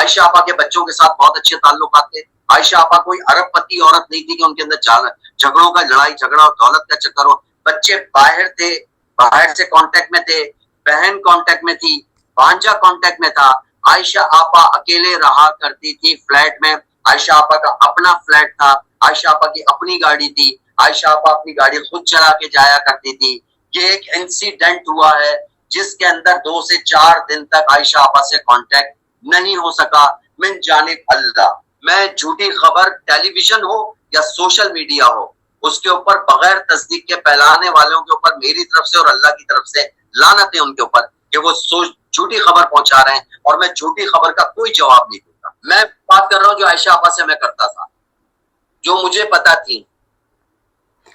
عائشہ آپا کے بچوں کے ساتھ بہت اچھے تعلقات تھے. عائشہ آپا کوئی ارب پتی عورت نہیں تھی کہ ان کے اندر جھگڑوں کا لڑائی جھگڑا اور دولت کا چکر ہو. بچے باہر تھے, باہر سے کانٹیکٹ میں تھے, بہن کانٹیکٹ میں تھی, بھانجا کانٹیکٹ میں تھا. عائشہ آپا اکیلے رہا کرتی تھی فلیٹ میں. عائشہ آپا کا اپنا فلیٹ تھا, عائشہ آپا کی اپنی گاڑی تھی, عائشہ آپا اپنی گاڑی خود چلا کے جایا کرتی تھی. یہ ایک انسیڈنٹ ہوا ہے جس کے اندر 2 سے 4 دن تک عائشہ آپا سے کانٹیکٹ نہیں ہو سکا من جانب اللہ. میں جھوٹی خبر ٹیلی ویژن ہو یا سوشل میڈیا ہو, اس کے اوپر بغیر تصدیق کے پھیلانے والوں کے اوپر میری طرف سے اور اللہ کی طرف سے لعنت ہے ان کے اوپر کہ وہ جھوٹی خبر پہنچا رہے ہیں, اور میں جھوٹی خبر کا کوئی جواب نہیں دوں گا. میں بات کر رہا ہوں جو عائشہ آپا سے میں کرتا تھا, جو مجھے پتا تھی.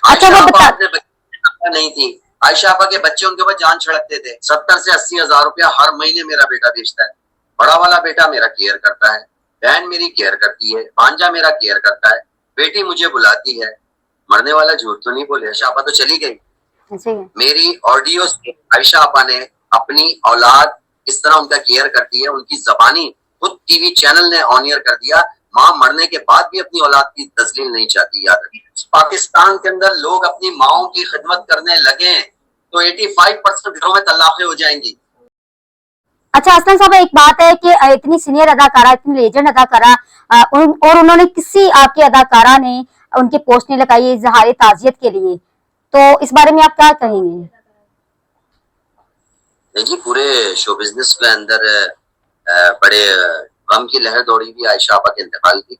عائشہ آپا اپنے بچے نہیں تھی. عائشہ آپا کے بچے ان کے اوپر جان چھڑکتے تھے. 70 سے 80 ہزار روپیہ ہر مہینے میرا بیٹا بیچتا ہے. بڑا والا بیٹا میرا کیئر کرتا ہے, بہن میری کیئر کرتی ہے, بھانجا میرا کیئر کرتا ہے, بیٹی مجھے بلاتی ہے. مرنے والا جھوٹ تو نہیں بولے. عائشہ آپا تو چلی گئی. میری آڈیو سے عائشہ آپا نے اپنی اولاد اس طرح ان کا کیئر کرتی ہے, ان کی زبانی خود ٹی وی چینل نے آن ایئر کر دیا. ماں مرنے کے بعد بھی اپنی اولاد کی تذلیل نہیں چاہتی. یاد رکھیے, پاکستان کے اندر لوگ اپنی ماؤں کی خدمت کرنے لگے تو 85% گھروں میں طلاقیں ہو جائیں گی. اچھا اسلم صاحب, ایک بات ہے کہ اتنی سینئر اداکارہ, اتنی لیجنڈ اداکارہ, اور انہوں نے کسی آپ کے اداکارہ نے ان کی پوسٹ نہیں لگائی اظہار تعزیت کے لیے, تو اس بارے میں آپ کیا کہیں گے؟ دیکھیے, پورے شو بزنس کے اندر بڑے غم کی لہر دوڑی ہوئی عائشہ آپا کے انتقال کی,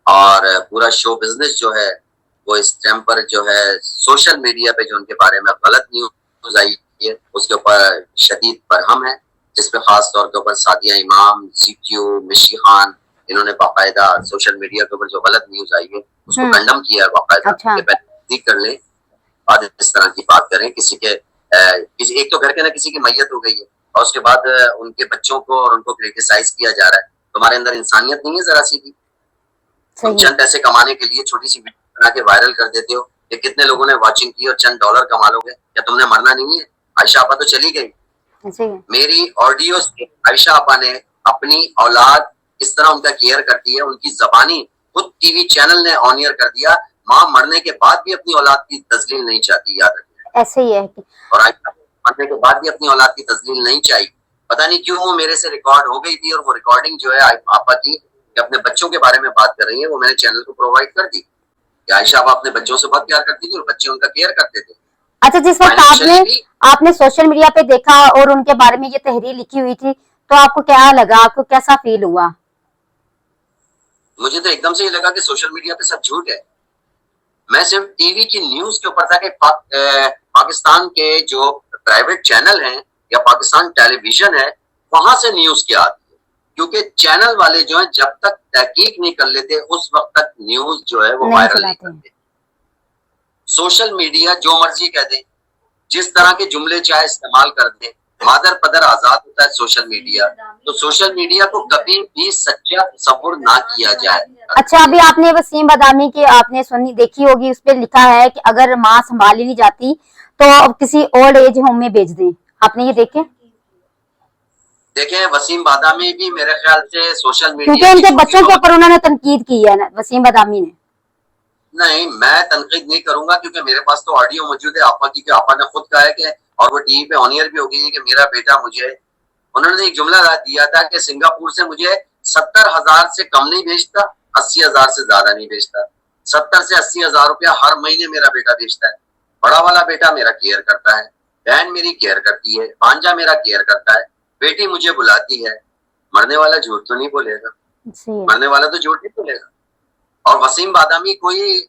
اور پورا شو بزنس جو ہے وہ اس ٹائم پر جو ہے سوشل میڈیا پہ جو ان کے بارے میں غلط نیوز آئی ہے اس کے اوپر شدید برہم ہے, جس پہ خاص طور کے اوپر سعدیہ امام, CQ, مشی خان, انہوں نے باقاعدہ سوشل میڈیا کے اوپر جو غلط نیوز آئی ہے اس کو کنڈم کیا ہے باقاعدہ. تصدیق کر لیں اور اس طرح کی بات کریں. کسی کے ایک تو گھر کے نہ کسی کی میت ہو گئی ہے, اور اس کے بعد ان کے بچوں کو اور ان کو کریٹیسائز کیا جا رہا ہے. تمہارے اندر انسانیت نہیں ہے ذرا سی بھی؟ تم چند پیسے کمانے کے لیے چھوٹی سی ویڈیو بنا کے وائرل کر دیتے ہو کہ کتنے لوگوں نے واچنگ کی اور چند ڈالر کما لو گے. یا تم نے مرنا نہیں ہے؟ عائشہ آپا تو چلی گئی. میری آڈیو سے عائشہ آپا نے اپنی اولاد اس طرح ان کا کیئر کرتی ہے, ان کی زبانی خود ٹی وی چینل نے آن ایئر کر دیا. ماں مرنے کے بعد بھی اپنی اولاد کی تذلیل نہیں چاہتی. یاد رکھیے ایسے ہی ہے, اور عائشہ مرنے کے بعد بھی اپنی اولاد کی تذلیل نہیں چاہیے. پتہ نہیں کیوں وہ میرے سے ریکارڈ ہو گئی تھی, اور وہ ریکارڈنگ جو ہے آپا کی کہ اپنے بچوں کے بارے میں بات کر رہی ہے وہ میں نے چینل کو پرووائڈ کر دی. کہ عائشہ آپا اپنے بچوں سے بہت پیار کرتی تھی اور بچے ان کا کیئر کرتے تھے. اچھا, جس وقت آپ نے سوشل میڈیا پہ دیکھا اور ان کے بارے میں یہ تحریر لکھی ہوئی تھی تو آپ کو کیا لگا, آپ کو کیسا فیل ہوا؟ مجھے تو ایک دم سے یہ لگا کہ سوشل میڈیا پہ سب جھوٹ ہے. میں صرف ٹی وی کی نیوز کے اوپر تھا کہ پاکستان کے جو پرائیویٹ چینل ہیں یا پاکستان ٹیلی ویژن ہے وہاں سے نیوز کیا آتی ہے, کیونکہ چینل والے جو ہیں جب تک تحقیق نہیں کر لیتے اس وقت تک نیوز جو ہے وہ وائرل نہیں کرتے. سوشل میڈیا جو مرضی کہہ دیں, جس طرح کے جملے چاہے استعمال کر دیں, مادر پدر آزاد ہوتا ہے سوشل میڈیا. تو سوشل میڈیا کو کبھی بھی سچا تصور نہ کیا جائے. اچھا, ابھی آپ نے وسیم بادامی کی آپ نے سنی دیکھی ہوگی, اس پہ لکھا ہے کہ اگر ماں سنبھالی نہیں جاتی تو کسی اولڈ ایج ہوم میں بھیج دیں. آپ نے یہ دیکھے؟ دیکھیں, وسیم بادامی بھی میرے خیال سے سوشل میڈیا کیونکہ ان کے بچوں کے اوپر انہوں نے تنقید کی ہے وسیم بادامی نے. نہیں, میں تنقید نہیں کروں گا کیونکہ میرے پاس تو آڈیو موجود ہے آپا کی کہ آپا نے خود کہا ہے کہ, اور وہ ٹی وی پہ آن ایئر بھی ہو گئی ہے کہ میرا بیٹا مجھے, انہوں نے ایک جملہ دیا تھا کہ سنگاپور سے مجھے 70,000 سے کم نہیں بھیجتا, 80,000 سے زیادہ نہیں بھیجتا. 70 سے 80,000 روپیہ ہر مہینے میرا بیٹا بھیجتا ہے. بڑا والا بیٹا میرا کیئر کرتا ہے, بہن میری کیئر کرتی ہے, بھانجا میرا کیئر کرتا ہے, بیٹی مجھے بلاتی ہے. مرنے والا جھوٹ تو نہیں بولے گا, مرنے والا تو جھوٹ نہیں بولے گا. اور وسیم بادامی کوئی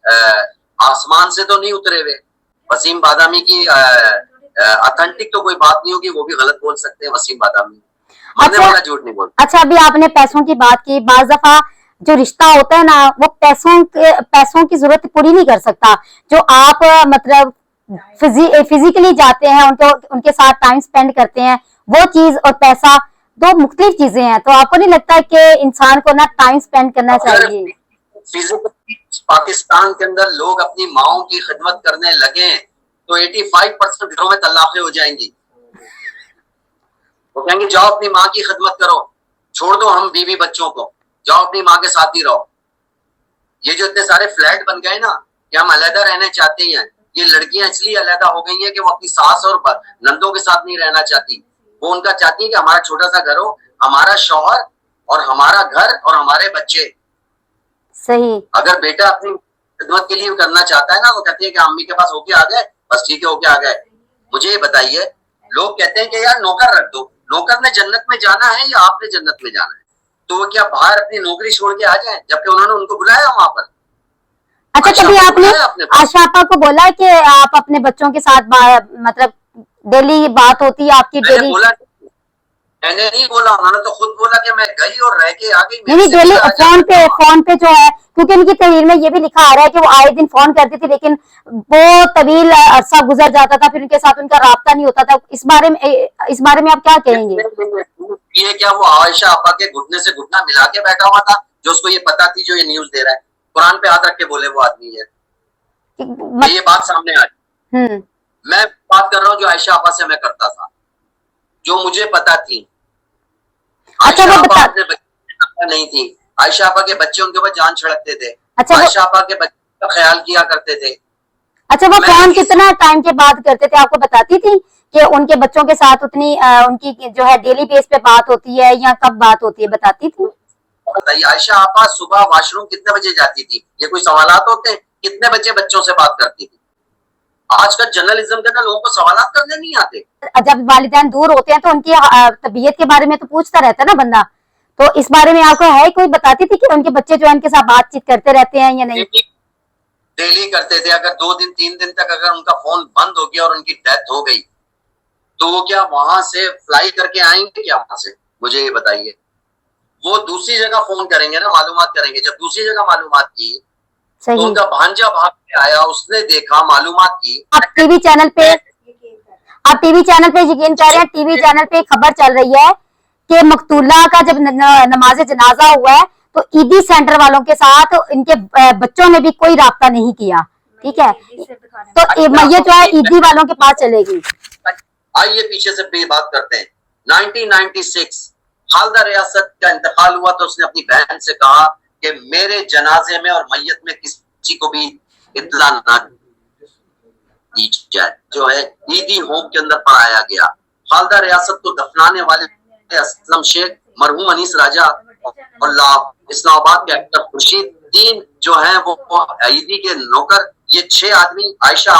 آسمان سے تو نہیں اترے ہوئے. وسیم بادامی کی اتھینٹک تو کوئی بات نہیں ہوگی, وہ بھی غلط بول سکتے ہیں وسیم بادامی, مرنے والا جھوٹ نہیں بولتا. اچھا, ابھی آپ نے پیسوں کی بات کی, بعض دفعہ جو رشتہ ہوتا ہے نا وہ پیسوں کی ضرورت پوری نہیں کر سکتا. جو آپ مطلب فزیکلی جاتے ہیں ان کے ساتھ ٹائم سپینڈ کرتے ہیں, وہ چیز اور پیسہ دو مختلف چیزیں ہیں. تو آپ کو نہیں لگتا کہ انسان کو نا ٹائم سپینڈ کرنا چاہیے؟ پاکستان کے اندر لوگ اپنی ماؤں کی خدمت کرنے لگے تو 85% گھروں میں طلاقیں ہو جائیں گی. وہ کہیں گے جاؤ اپنی ماں کی خدمت کرو. چھوڑ دو ہم بیوی بچوں کو, جاؤ اپنی ماں کے ساتھ ہی رہو. یہ جو اتنے سارے فلیٹ بن گئے نا کہ ہم علیحدہ رہنا چاہتے ہیں, یہ لڑکیاں اس لیے علیحدہ ہو گئی ہیں کہ وہ اپنی ساس اور نندوں کے ساتھ نہیں رہنا چاہتی. وہ ان کا چاہتی ہیں کہ ہمارا چھوٹا سا گھر ہو, ہمارا شوہر اور ہمارا گھر اور ہمارے بچے. صحیح. اگر بیٹا اپنی خدمت کے لیے کرنا چاہتا ہے نا, وہ کہتے ہیں کہ امی کے پاس ہو کے آ گئے, بس ٹھیک ہے ہو کے آ گئے. مجھے یہ بتائیے, لوگ کہتے ہیں کہ یار نوکر رکھ دو, نوکر نے جنت میں جانا ہے یا آپ نے جنت میں جانا ہے؟ تو وہ کیا باہر اپنی نوکری چھوڑ کے آ جائیں جبکہ انہوں نے ان کو بلایا وہاں پر؟ اچھا, کبھی آپ نے عائشہ آپا کو بولا کہ آپ اپنے بچوں کے ساتھ مطلب ڈیلی بات ہوتی ہے آپ کی؟ ڈیلی میں نے نہیں بولا, انہوں نے تو خود بولا کہ میں گئی اور رہ کے آ گئی. نہیں, ڈیلی فون پہ جو ہے, کیونکہ ان کی تحریر میں یہ بھی لکھا آ رہا ہے کہ وہ آئے دن فون کرتی تھی لیکن وہ طویل عرصہ گزر جاتا تھا, پھر ان کے ساتھ ان کا رابطہ نہیں ہوتا تھا. اس بارے میں آپ کیا کہیں گے؟ یہ کیا وہ عائشہ آپا کے گھٹنے سے گھٹنا ملا کے بیٹھا ہوا تھا جو اس کو یہ پتا تھی جو یہ نیوز دے رہا ہے؟ قرآن پہ ہاتھ رکھ کے بولے وہ آدمی ہے, یہ بات سامنے آئی. میں بات کر رہا ہوں جو عائشہ آپا سے میں کرتا تھا, جو مجھے پتا تھی. عائشہ آپا اپنے بچے نہیں تھی, عائشہ آپا کے بچے ان کے اوپر جان چھڑکتے تھے, عائشہ آپا کے بچے کا خیال کیا کرتے تھے. اچھا, وہ فون کتنا ٹائم کے بعد کرتے تھے, آپ کو بتاتی تھی کہ ان کے بچوں کے ساتھ اتنی ان کی جو ہے ڈیلی بیس پہ بات ہوتی ہے یا کب بات ہوتی ہے, بتاتی تھی؟ بتائیے, عائشہ آپا صبح واش روم کتنے بجے جاتی تھی؟ یہ کوئی سوالات ہوتے ہیں؟ کتنے بچے بچوں سے بات کرتی تھی؟ آج کل جرنلزم کے نا لوگوں کو سوالات کرنے نہیں آتے. جب والدین دور ہوتے ہیں تو ان کی طبیعت کے بارے میں تو پوچھتا رہتا ہے نا بندہ, تو اس بارے میں آپ کو ہے کوئی بتاتی تھی کہ ان کے بچے جو ہے ان کے ساتھ بات چیت کرتے رہتے ہیں یا نہیں؟ ڈیلی کرتے تھے. اگر 2 دن 3 دن تک اگر ان کا فون بند ہو گیا اور ان کی ڈیتھ ہو گئی تو وہ کیا وہاں سے فلائی کر کے آئیں گے کیا وہاں سے؟ مجھے یہ بتائیے. وہ دوسری جگہ فون کریں گے نا, معلومات کریں گے. جب دوسری جگہ معلومات کی تو ان کا بھانجا بھاگ کے آیا, اس نے دیکھا, معلومات کی. آپ ٹی وی چینل پہ یقین کر رہے ہیں, ٹی وی چینل پہ خبر چل رہی ہے کہ مقتولہ کا جب نماز جنازہ ہوا ہے تو عیدی سینٹر والوں کے ساتھ ان کے بچوں نے بھی کوئی رابطہ نہیں کیا. ٹھیک ہے, تو یہ جو ہے عیدی والوں کے پاس چلے گی. آئیے پیچھے سے بات کرتے ہیں. 1996 خالدہ ریاست کا انتقال ہوا تو اس نے اپنی بہن سے کہا کہ میرے جنازے میں اور میت میں کسی کو بھی اطلاع نہ دی جائے. جو ہے عیدی ہوم کے اندر پڑھایا گیا. خالدہ ریاست کو دفنانے والے اسلم شیخ, مرحوم انیس راجہ اور اسلام آباد کے ایکٹر خورشید الدین جو ہیں وہ عیدی کے نوکر, یہ 6 آدمی, عائشہ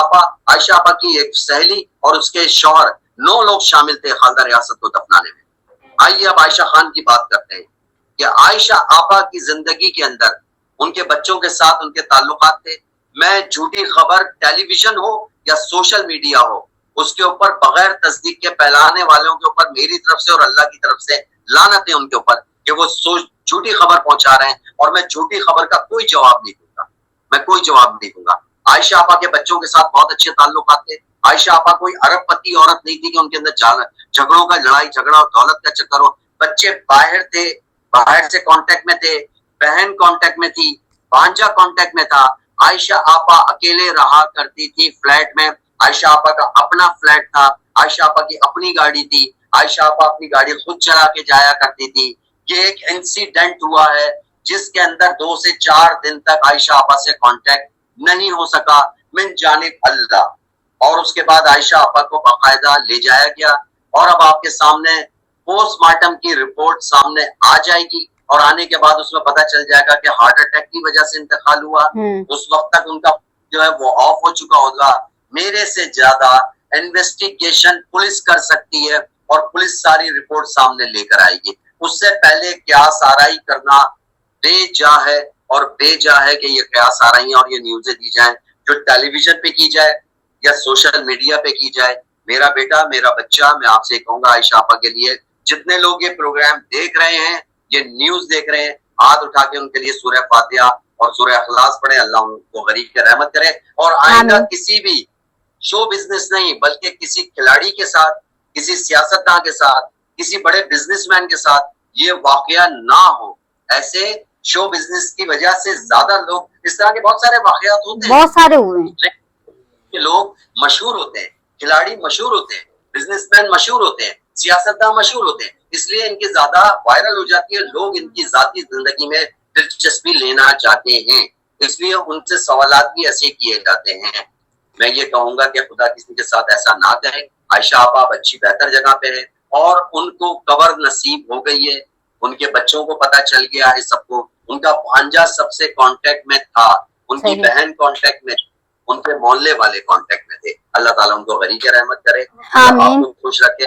آپا کی ایک سہیلی اور اس کے شوہر, 9 لوگ شامل تھے خالدہ ریاست کو دفنانے میں. آئیے اب عائشہ خان کی بات کرتے ہیں کہ عائشہ آپا کی زندگی کے اندر ان کے بچوں کے ساتھ ان کے تعلقات تھے. میں جھوٹی خبر ٹیلی ویژن ہو یا سوشل میڈیا ہو, اس کے اوپر بغیر تصدیق کے پھیلانے والوں کے اوپر میری طرف سے اور اللہ کی طرف سے لعنت ہے ان کے اوپر کہ وہ جھوٹی خبر پہنچا رہے ہیں, اور میں جھوٹی خبر کا کوئی جواب نہیں دوں گا, میں کوئی جواب نہیں دوں گا. عائشہ آپا کے بچوں کے ساتھ بہت اچھے تعلقات تھے. عائشہ آپا کوئی ارب پتی عورت نہیں تھی کہ ان کے اندر جھگڑوں کا لڑائی جھگڑا اور دولت کا چکر ہو. بچے باہر تھے, باہر سے کانٹیکٹ میں تھے, بہن کانٹیکٹ میں تھی, بھانجا کانٹیکٹ میں تھا. عائشہ آپا اکیلے رہا کرتی تھی فلیٹ میں. عائشہ آپا کا اپنا فلیٹ تھا, عائشہ آپا کی اپنی گاڑی تھی, عائشہ آپا اپنی گاڑی خود چلا کے جایا کرتی تھی. یہ ایک انسیڈنٹ ہوا ہے جس کے اندر 2 سے 4 دن تک عائشہ آپا سے کانٹیکٹ نہیں ہو سکا من جانب اللہ, اور اس کے بعد عائشہ آپا کو باقاعدہ لے جایا گیا. اور اب آپ کے سامنے پوسٹ مارٹم کی رپورٹ سامنے آ جائے گی, اور آنے کے بعد اس میں پتہ چل جائے گا کہ ہارٹ اٹیک کی وجہ سے انتقال ہوا. اس وقت تک ان کا جو ہے وہ آف ہو چکا ہوگا. میرے سے زیادہ انویسٹیگیشن پولیس کر سکتی ہے اور پولیس ساری رپورٹ سامنے لے کر آئے گی. اس سے پہلے قیاس آرائی کرنا بے جا ہے, اور بے جا ہے کہ یہ قیاس آرائی اور یہ نیوزیں دی جائیں جو ٹیلی ویژن پہ کی جائے یا سوشل میڈیا پہ کی جائے. میرا بیٹا, میرا بچہ, میں آپ سے کہوں گا عائشہ آپا کے لیے جتنے لوگ یہ پروگرام دیکھ رہے ہیں, یہ نیوز دیکھ رہے ہیں, ہاتھ اٹھا کے ان کے لیے سورہ فاتحہ اور سورہ اخلاص پڑھیں. اللہ ان کو غریب کی رحمت کرے, اور آئندہ کسی بھی شو بزنس نہیں بلکہ کسی کھلاڑی کے ساتھ, کسی سیاستدان کے ساتھ, کسی بڑے بزنس مین کے ساتھ یہ واقعہ نہ ہو. ایسے شو بزنس کی وجہ سے زیادہ لوگ, اس طرح کے بہت سارے واقعات ہوتے ہیں, بہت سارے ہوئے ہیں. لوگ مشہور ہوتے ہیں, کھلاڑی مشہور ہوتے ہیں, بزنس مین مشہور ہوتے ہیں, سیاستدان مشہور ہوتے ہیں, اس لیے ان کی زیادہ وائرل ہو جاتی ہے, لوگ ان کی ذاتی زندگی میں دلچسپی لینا چاہتے ہیں, اس لیے ان سے سوالات بھی ایسے کیے جاتے ہیں. میں یہ کہوں گا کہ خدا کسی کے ساتھ ایسا نہ کرے. عائشہ آپا اب اچھی بہتر جگہ پہ ہے اور ان کو قبر نصیب ہو گئی ہے, ان کے بچوں کو پتہ چل گیا ہے سب کو, ان کا بھانجا سب سے کانٹیکٹ میں تھا, ان کی بہن کانٹیکٹ میں, ان کے محلے والے کانٹیکٹ میں تھے. اللہ تعالیٰ ان کو غریق رحمت کرے, اللہ آپ کو خوش رکھے.